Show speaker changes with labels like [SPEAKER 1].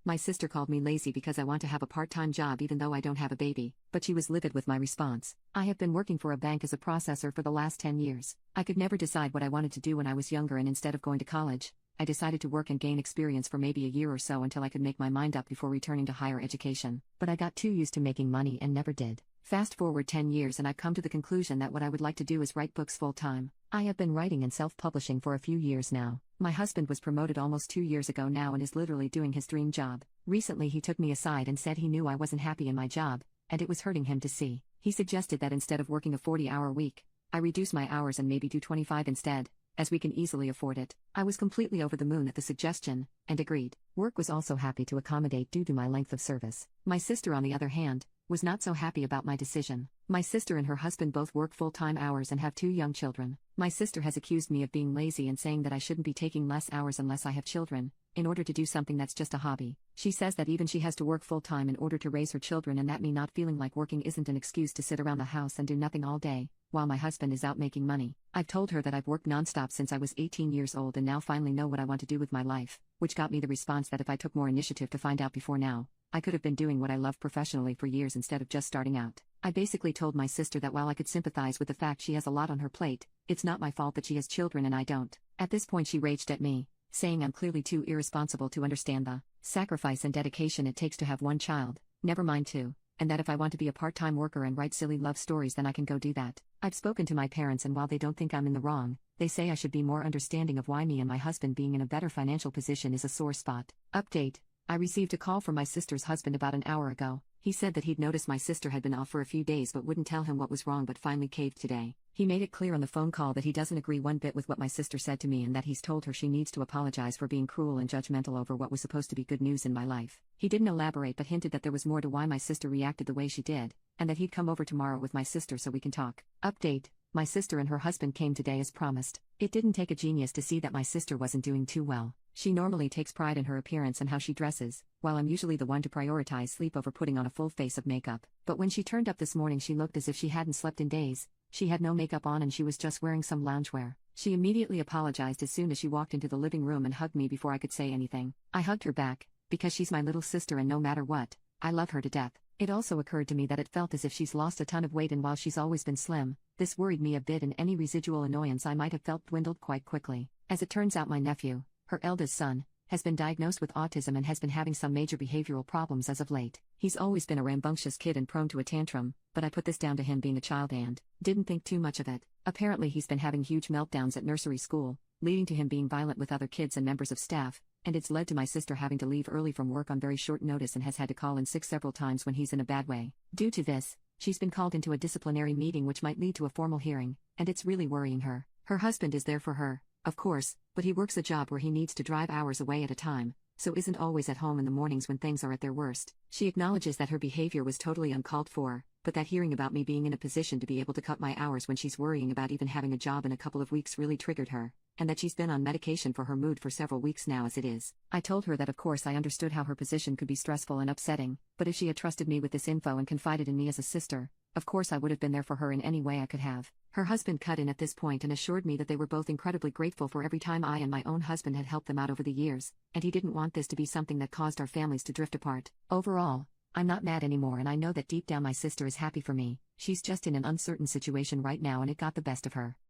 [SPEAKER 1] My sister called me lazy because I want to have a part-time job even though I don't have a baby, but she was livid with my response. I have been working for a bank as a processor for the last 10 years. I could never decide what I wanted to do when I was younger, and instead of going to college, I decided to work and gain experience for maybe a year or so until I could make my mind up before returning to higher education. But I got too used to making money and never did. Fast forward 10 years and I've come to the conclusion that what I would like to do is write books full-time. I have been writing and self-publishing for a few years now. My husband was promoted almost 2 years ago now and is literally doing his dream job. Recently he took me aside and said he knew I wasn't happy in my job, and it was hurting him to see. He suggested that instead of working a 40-hour week, I reduce my hours and maybe do 25 instead, as we can easily afford it. I was completely over the moon at the suggestion, and agreed. Work was also happy to accommodate due to my length of service. My sister, on the other hand, was not so happy about my decision. My sister and her husband both work full-time hours and have 2 young children. My sister has accused me of being lazy and saying that I shouldn't be taking less hours unless I have children, in order to do something that's just a hobby. She says that even she has to work full-time in order to raise her children, and that me not feeling like working isn't an excuse to sit around the house and do nothing all day, while my husband is out making money. I've told her that I've worked nonstop since I was 18 years old and now finally know what I want to do with my life, which got me the response that if I took more initiative to find out before now, I could have been doing what I love professionally for years instead of just starting out. I basically told my sister that while I could sympathize with the fact she has a lot on her plate, it's not my fault that she has children and I don't. At this point she raged at me, saying I'm clearly too irresponsible to understand the sacrifice and dedication it takes to have one child, never mind two, and that if I want to be a part-time worker and write silly love stories then I can go do that. I've spoken to my parents, and while they don't think I'm in the wrong, they say I should be more understanding of why me and my husband being in a better financial position is a sore spot. Update: I received a call from my sister's husband about an hour ago. He said that he'd noticed my sister had been off for a few days but wouldn't tell him what was wrong, but finally caved today. He made it clear on the phone call that he doesn't agree one bit with what my sister said to me, and that he's told her she needs to apologize for being cruel and judgmental over what was supposed to be good news in my life. He didn't elaborate but hinted that there was more to why my sister reacted the way she did, and that he'd come over tomorrow with my sister so we can talk. Update: my sister and her husband came today as promised. It didn't take a genius to see that my sister wasn't doing too well. She normally takes pride in her appearance and how she dresses, while I'm usually the one to prioritize sleep over putting on a full face of makeup. But when she turned up this morning she looked as if she hadn't slept in days. She had no makeup on and she was just wearing some loungewear. She immediately apologized as soon as she walked into the living room and hugged me before I could say anything. I hugged her back, because she's my little sister and no matter what, I love her to death. It also occurred to me that it felt as if she's lost a ton of weight, and while she's always been slim, this worried me a bit, and any residual annoyance I might have felt dwindled quite quickly. As it turns out, my nephew, her eldest son, has been diagnosed with autism and has been having some major behavioral problems as of late. He's always been a rambunctious kid and prone to a tantrum, but I put this down to him being a child and didn't think too much of it. Apparently he's been having huge meltdowns at nursery school, leading to him being violent with other kids and members of staff, and it's led to my sister having to leave early from work on very short notice and has had to call in sick several times when he's in a bad way. Due to this, she's been called into a disciplinary meeting which might lead to a formal hearing, and it's really worrying her. Her husband is there for her, of course, but he works a job where he needs to drive hours away at a time, so isn't always at home in the mornings when things are at their worst. She acknowledges that her behavior was totally uncalled for, but that hearing about me being in a position to be able to cut my hours when she's worrying about even having a job in a couple of weeks really triggered her, and that she's been on medication for her mood for several weeks now as it is. I told her that of course I understood how her position could be stressful and upsetting, but if she had trusted me with this info and confided in me as a sister, of course I would have been there for her in any way I could have. Her husband cut in at this point and assured me that they were both incredibly grateful for every time I and my own husband had helped them out over the years, and he didn't want this to be something that caused our families to drift apart. Overall, I'm not mad anymore, and I know that deep down my sister is happy for me. She's just in an uncertain situation right now and it got the best of her.